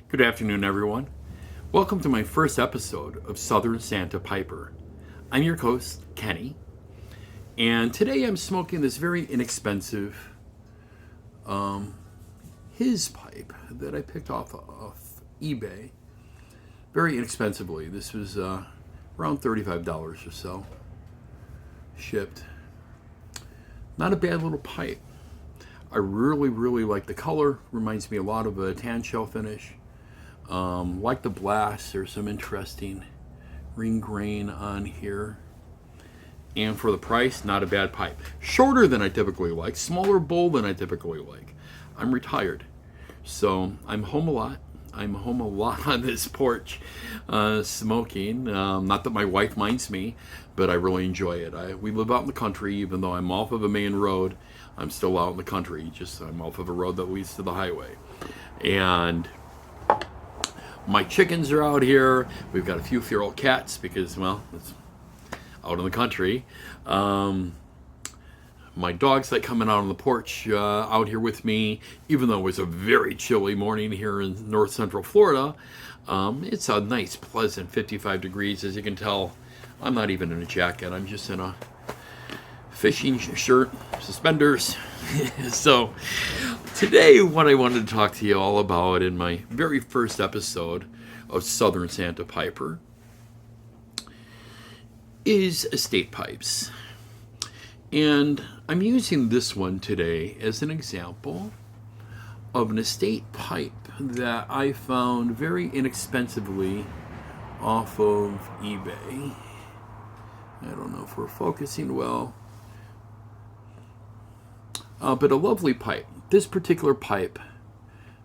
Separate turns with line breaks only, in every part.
Good afternoon, everyone. Welcome to my first episode of Southern Santa Piper. I'm your host, Kenny, and today I'm smoking this very inexpensive his pipe that I picked off eBay very inexpensively. This was around $35 or so, shipped. Not a bad little pipe. I really like the color. Reminds me a lot of a tan shell finish. Like the blast, there's some interesting ring grain on here. And for the price, not a bad pipe. Shorter than I typically like, smaller bowl than I typically like. I'm retired, so I'm home a lot. I'm home a lot on this porch smoking. Not that my wife minds me, but I really enjoy it. We live out in the country, even though I'm off of a main road. I'm still out in the country, just I'm off of a road that leads to the highway. And my chickens are out here. We've got a few feral cats because, well, it's out in the country. My dogs that coming out on the porch out here with me, even though it was a very chilly morning here in north central Florida. It's a nice, pleasant 55 degrees. As you can tell, I'm not even in a jacket. I'm just in a fishing shirt, suspenders. So today what I wanted to talk to you all about in my very first episode of Southern Santa Piper is estate pipes. And I'm using this one today as an example of an estate pipe that I found very inexpensively off of eBay. I don't know if we're focusing well. But a lovely pipe. This particular pipe,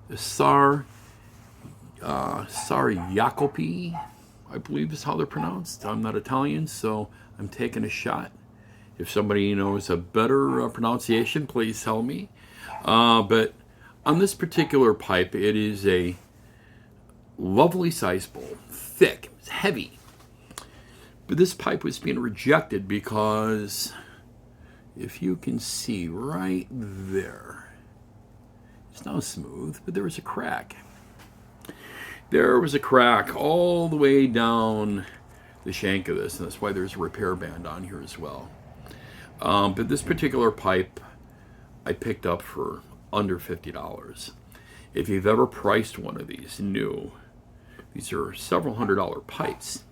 the Sar Jacopi, I believe is how they're pronounced. I'm not Italian, so I'm taking a shot. If somebody knows a better pronunciation, please tell me. But on this particular pipe, it is a lovely size bowl, thick, it's heavy. But this pipe was being rejected because, if you can see right there, it's not smooth, but there was a crack. There was a crack all the way down the shank of this, and that's why there's a repair band on here as well. But this particular pipe I picked up for under $50. If you've ever priced one of these new, these are several $100 pipes.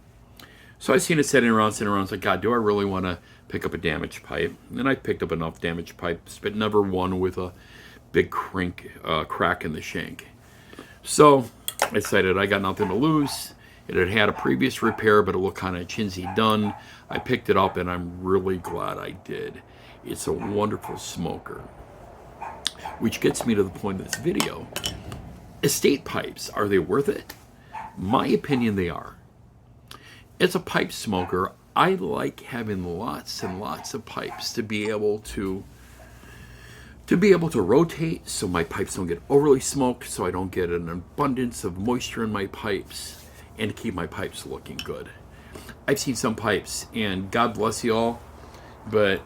So I seen it sitting around, I was like, God, do I really want to pick up a damaged pipe? And I picked up enough damaged pipes, but never one with a big crack in the shank. So I decided I got nothing to lose. It had had a previous repair, but it looked kind of chintzy done. I picked it up, and I'm really glad I did. It's a wonderful smoker. Which gets me to the point of this video. Estate pipes, are they worth it? My opinion, they are. As a pipe smoker, I like having lots and lots of pipes to be able to rotate so my pipes don't get overly smoked, so I don't get an abundance of moisture in my pipes, and to keep my pipes looking good. I've seen some pipes, and God bless you all, but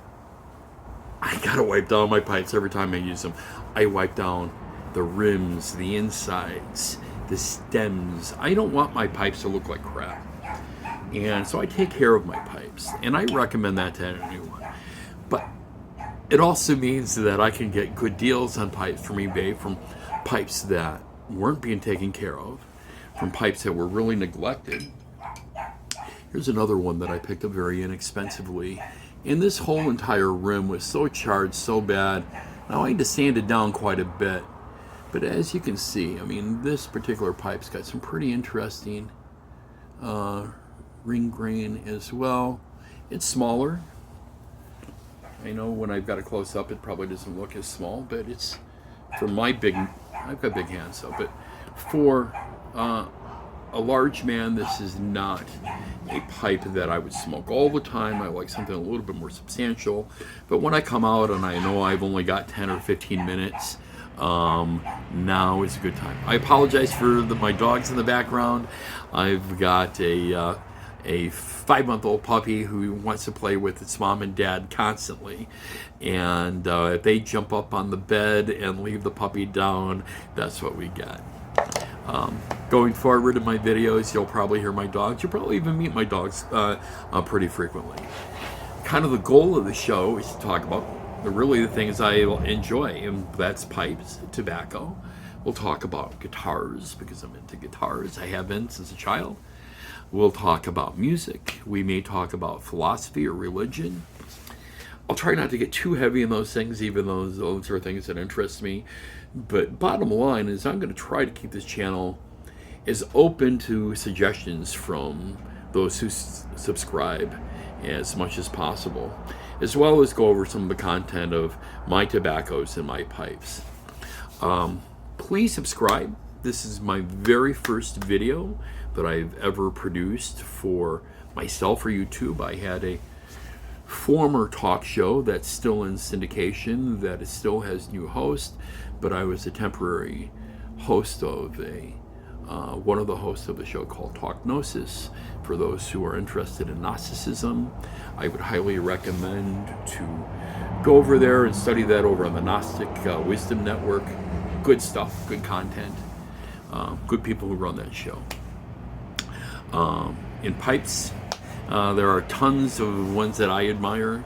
I gotta wipe down my pipes every time I use them. I wipe down the rims, the insides, the stems. I don't want my pipes to look like crap. And so I take care of my pipes, and I recommend that to anyone. But it also means that I can get good deals on pipes from eBay, from pipes that weren't being taken care of, from pipes that were really neglected. Here's another one that I picked up very inexpensively. And this whole entire rim was so charred, so bad. Now I had to sand it down quite a bit. But as you can see, I mean, this particular pipe's got some pretty interesting ring grain as well. It's smaller. I know when I've got it close up, it probably doesn't look as small, but it's for my big, I've got big hands, so, but for a large man, this is not a pipe that I would smoke all the time. I like something a little bit more substantial. But when I come out and I know I've only got 10 or 15 minutes, now is a good time. I apologize for my dogs in the background. I've got a 5-month-old puppy who wants to play with its mom and dad constantly. And if they jump up on the bed and leave the puppy down, that's what we got. Going forward in my videos, you'll probably hear my dogs. You'll probably even meet my dogs pretty frequently. Kind of the goal of the show is to talk about the things I enjoy, and that's pipes, tobacco. We'll talk about guitars because I'm into guitars. I have been since a child. We'll talk about music. We may talk about philosophy or religion. I'll try not to get too heavy in those things, even though those are things that interest me. But bottom line is I'm going to try to keep this channel as open to suggestions from those who subscribe as much as possible, as well as go over some of the content of my tobaccos and my pipes. Please subscribe. This is my very first video that I've ever produced for myself or YouTube. I had a former talk show that's still in syndication, that it still has new hosts, but I was a temporary host of one of the hosts of a show called Talk Gnosis. For those who are interested in Gnosticism, I would highly recommend to go over there and study that over on the Gnostic Wisdom Network. Good stuff, good content, good people who run that show. In pipes, there are tons of ones that I admire.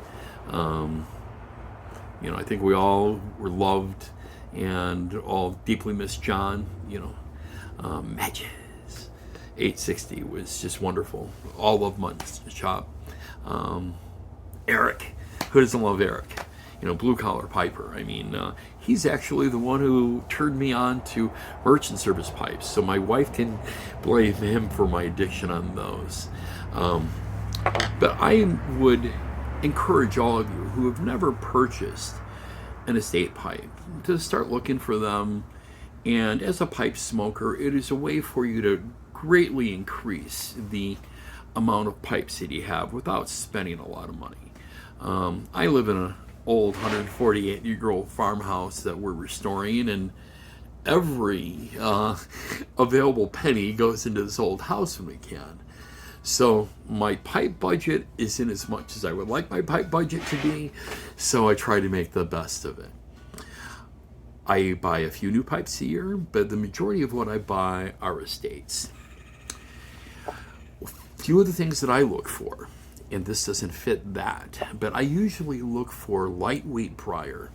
I think we all were loved and all deeply miss John. Matches 860 was just wonderful. All love Mutton's Shop. Eric, who doesn't love Eric? Blue Collar Piper. I mean, he's actually the one who turned me on to merchant service pipes, so my wife can blame him for my addiction on those. But I would encourage all of you who have never purchased an estate pipe to start looking for them. And as a pipe smoker, it is a way for you to greatly increase the amount of pipes that you have without spending a lot of money. I live in an old 148-year-old farmhouse that we're restoring, and every available penny goes into this old house when we can. So my pipe budget isn't as much as I would like my pipe budget to be, so I try to make the best of it. I buy a few new pipes a year, but the majority of what I buy are estates. A few of the things that I look for, and this doesn't fit that, but I usually look for lightweight briar.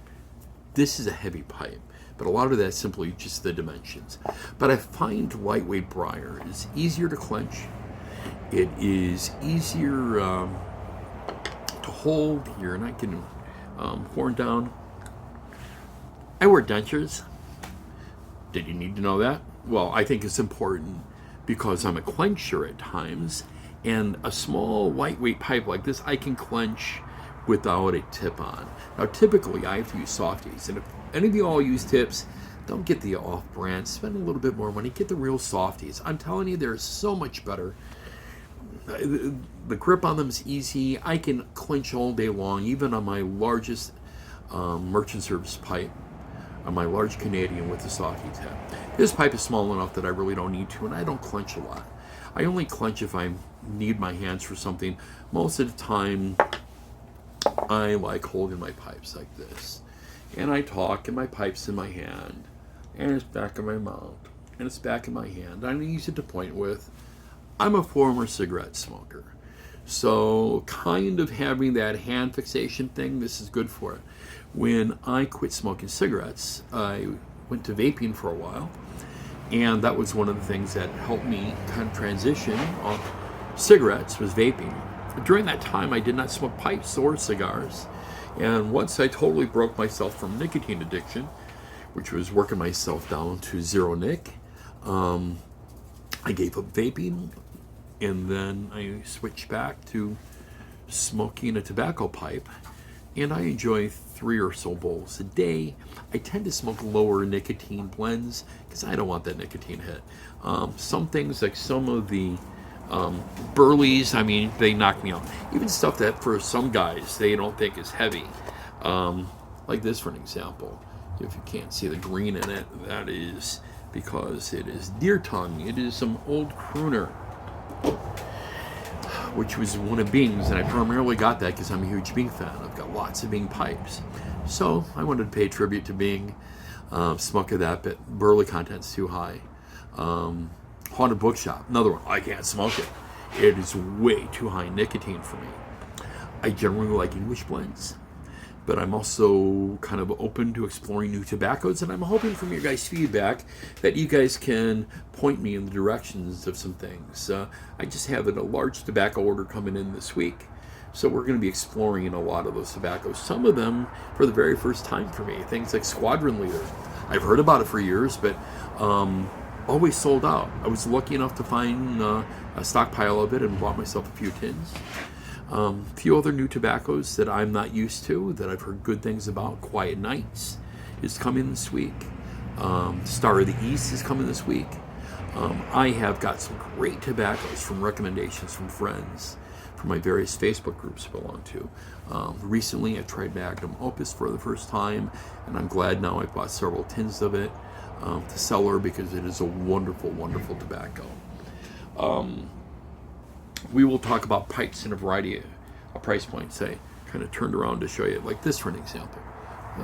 This is a heavy pipe, but a lot of that's simply just the dimensions. But I find lightweight briar is easier to clench. It is easier to hold. You're not getting horn down. I wear dentures. Did you need to know that? Well, I think it's important because I'm a clencher at times, and a small lightweight pipe like this I can clench without a tip on. Now typically I have to use softies, and if any of you all use tips, don't get the off-brand. Spend a little bit more money, get the real softies. I'm telling you, they're so much better. The grip on them is easy. I can clench all day long, even on my largest merchant service pipe, on my large Canadian with the softy tip. This pipe is small enough that I really don't need to, and I don't clench a lot. I only clench if I need my hands for something. Most of the time, I like holding my pipes like this. And I talk, and my pipe's in my hand, and it's back in my mouth, and it's back in my hand. I'm easy to point with. I'm a former cigarette smoker, so kind of having that hand fixation thing, this is good for it. When I quit smoking cigarettes, I went to vaping for a while, and that was one of the things that helped me kind of transition off cigarettes, was vaping. During that time, I did not smoke pipes or cigars, and once I totally broke myself from nicotine addiction, which was working myself down to zero nic, I gave up vaping, and then I switched back to smoking a tobacco pipe, and I enjoy 3 or so bowls a day. I tend to smoke lower nicotine blends because I don't want that nicotine hit. Some things, like some of the Burleys, I mean, they knock me out. Even stuff that for some guys they don't think is heavy, like this for an example. If you can't see the green in it, that is because it is deer tongue. It is some old crooner, which was one of Bing's, and I primarily got that because I'm a huge Bing fan. I've got lots of Bing pipes, so I wanted to pay tribute to Bing. Smoke of that, but burley content's too high. Haunted Bookshop, another one. I can't smoke it. It is way too high in nicotine for me. I generally like English blends, but I'm also kind of open to exploring new tobaccos, and I'm hoping from your guys' feedback that you guys can point me in the directions of some things. I just have a large tobacco order coming in this week, so we're going to be exploring a lot of those tobaccos. Some of them for the very first time for me, things like Squadron Leader. I've heard about it for years, but always sold out. I was lucky enough to find a stockpile of it and bought myself a few tins. A few other new tobaccos that I'm not used to, that I've heard good things about. Quiet Nights is coming this week. Star of the East is coming this week. I have got some great tobaccos from recommendations from friends from my various Facebook groups I belong to. Recently I tried Magnum Opus for the first time, and I'm glad now I've bought several tins of it to Cellar, because it is a wonderful, wonderful tobacco. We will talk about pipes in a variety of price points. I kind of turned around to show you, like this for an example.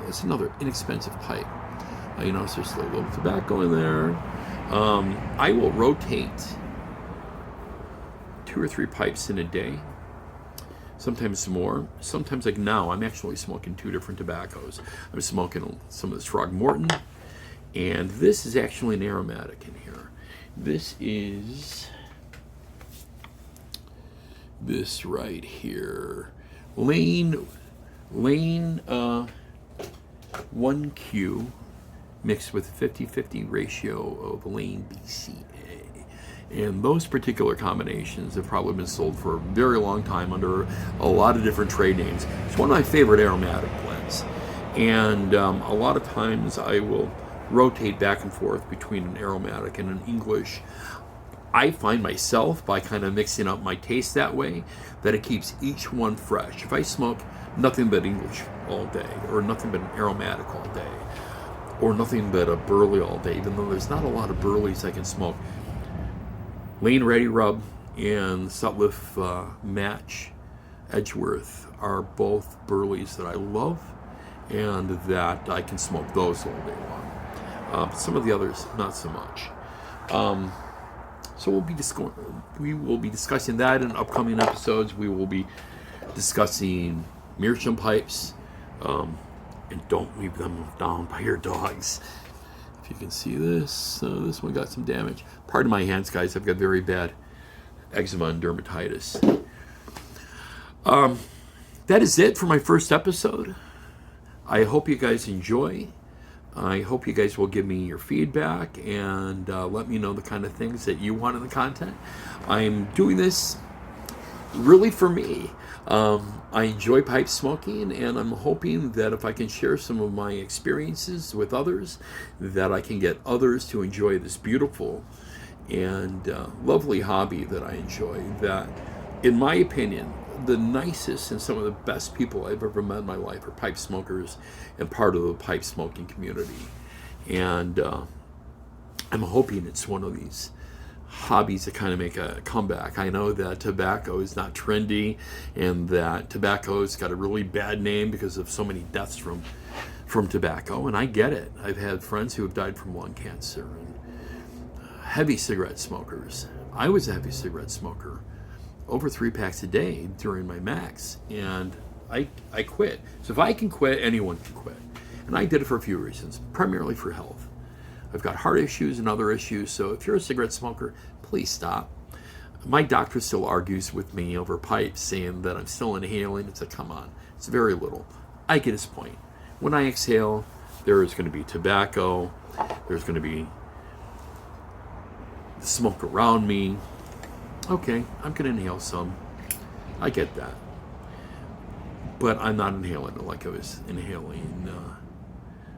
It's another inexpensive pipe. You notice there's a little tobacco in there. I will rotate 2 or 3 pipes in a day, sometimes more. Sometimes, like now, I'm actually smoking 2 different tobaccos. I'm smoking some of this Throgmorton, and this is actually an aromatic in here. This is this right here, Lane 1Q mixed with 50-50 ratio of Lane BCA. And those particular combinations have probably been sold for a very long time under a lot of different trade names. It's one of my favorite aromatic blends. And a lot of times I will rotate back and forth between an aromatic and an English. I find myself, by kind of mixing up my taste that way, that it keeps each one fresh. If I smoke nothing but English all day, or nothing but an aromatic all day, or nothing but a burley all day, even though there's not a lot of burleys I can smoke, Lane Ready Rub and Sutliff Match Edgeworth are both burleys that I love, and that I can smoke those all day long. Some of the others, not so much. So we will be discussing that in upcoming episodes. We will be discussing meerschaum pipes, and don't leave them down by your dogs. If you can see this, this one got some damage. Pardon my hands, guys. I've got very bad eczema and dermatitis. That is it for my first episode. I hope you guys enjoy. I hope you guys will give me your feedback and let me know the kind of things that you want in the content. I'm doing this really for me. I enjoy pipe smoking, and I'm hoping that if I can share some of my experiences with others, that I can get others to enjoy this beautiful and lovely hobby that I enjoy. That, in my opinion, the nicest and some of the best people I've ever met in my life are pipe smokers and part of the pipe smoking community. And I'm hoping it's one of these hobbies that kind of make a comeback. I know that tobacco is not trendy, and that tobacco's got a really bad name because of so many deaths from tobacco, and I get it. I've had friends who have died from lung cancer, and heavy cigarette smokers. I was a heavy cigarette smoker, over 3 packs a day during my max, and I quit. So if I can quit, anyone can quit. And I did it for a few reasons, primarily for health. I've got heart issues and other issues, so if you're a cigarette smoker, please stop. My doctor still argues with me over pipes, saying that I'm still inhaling. It's like, come on, it's very little. I get his point. When I exhale, there is going to be tobacco, there's going to be the smoke around me. Okay, I'm going to inhale some. I get that. But I'm not inhaling it like I was inhaling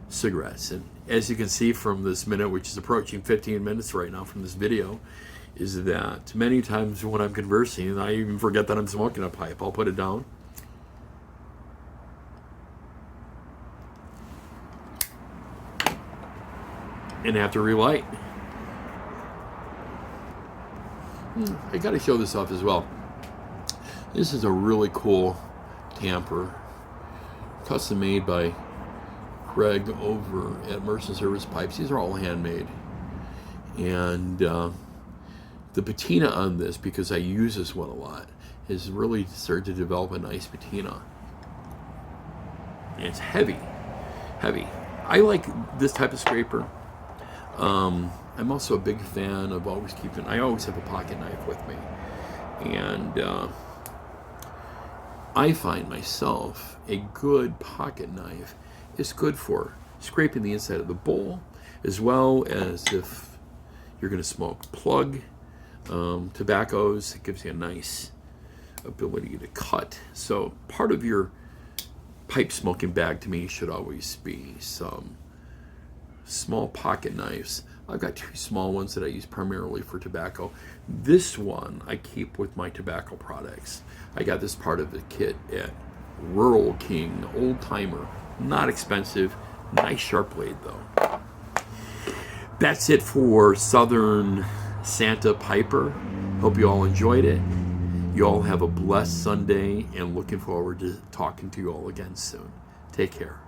cigarettes. And as you can see from this minute, which is approaching 15 minutes right now from this video, is that many times when I'm conversing, I even forget that I'm smoking a pipe. I'll put it down. And have to relight. I got to show this off as well. This is a really cool tamper, custom made by Craig over at Merchant Service Pipes. These are all handmade, And the patina on this, because I use this one a lot, has really started to develop a nice patina. And it's heavy. I like this type of scraper. I'm also a big fan of I always have a pocket knife with me. And I find myself a good pocket knife is good for scraping the inside of the bowl, as well as if you're going to smoke plug tobaccos. It gives you a nice ability to cut. So part of your pipe smoking bag to me should always be some small pocket knives. I've got 2 small ones that I use primarily for tobacco. This one I keep with my tobacco products. I got this part of the kit at Rural King, old timer, not expensive, nice sharp blade though. That's it for Southern Santa Piper. Hope you all enjoyed it. You all have a blessed Sunday, and looking forward to talking to you all again soon. Take care.